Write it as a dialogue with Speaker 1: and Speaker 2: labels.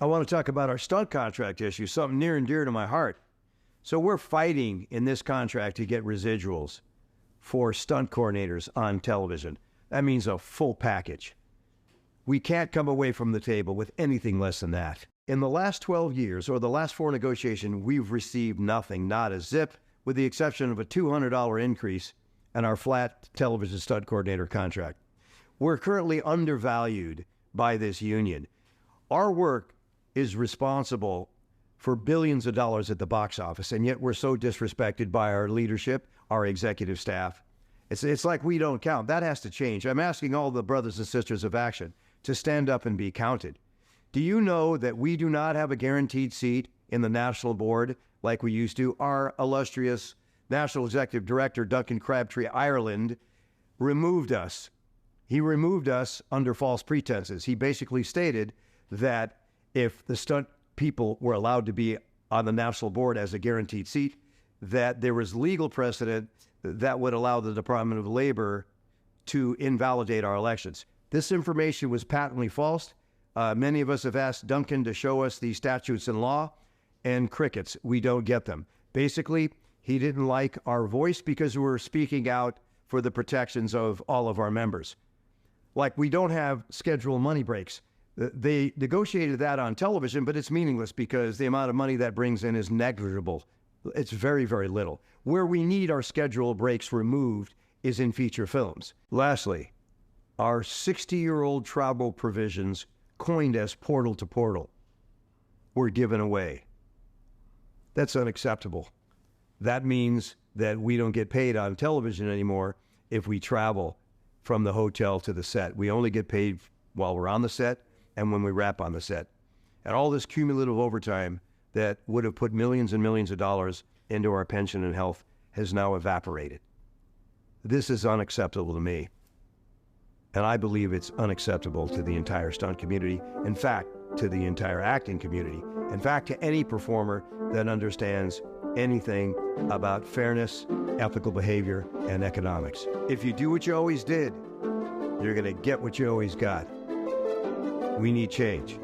Speaker 1: I want to talk about our stunt contract issue, something near and dear to my heart. So we're fighting in this contract to get residuals for stunt coordinators on television. That means a full package. We can't come away from the table with anything less than that. In the last 12 years, or the last 4 negotiations, we've received nothing, not a zip, with the exception of a $200 increase in our flat television stunt coordinator contract. We're currently undervalued by this union. Our work is responsible for billions of dollars at the box office, and yet we're so disrespected by our leadership, our executive staff. It's like we don't count. That has to change. I'm asking all the brothers and sisters of action to stand up and be counted. Do you know that we do not have a guaranteed seat in the national board like we used to? Our illustrious National Executive Director, Duncan Crabtree Ireland, removed us. He removed us under false pretenses. He basically stated that if the stunt people were allowed to be on the national board as a guaranteed seat, that there was legal precedent that would allow the Department of Labor to invalidate our elections. This information was patently false. Many of us have asked Duncan to show us these statutes and law, and crickets, we don't get them. Basically, he didn't like our voice because we were speaking out for the protections of all of our members. Like, we don't have scheduled money breaks. They negotiated that on television, but it's meaningless because the amount of money that brings in is negligible. It's very, very little. Where we need our scheduled breaks removed is in feature films. Lastly, our 60-year-old travel provisions, coined as portal to portal, were given away. That's unacceptable. That means that we don't get paid on television anymore if we travel from the hotel to the set. We only get paid while we're on the set and when we wrap on the set. And all this cumulative overtime that would have put millions and millions of dollars into our pension and health has now evaporated. This is unacceptable to me. And I believe it's unacceptable to the entire stunt community. In fact, to the entire acting community. In fact, to any performer that understands anything about fairness, ethical behavior, and economics. If you do what you always did, you're going to get what you always got. We need change.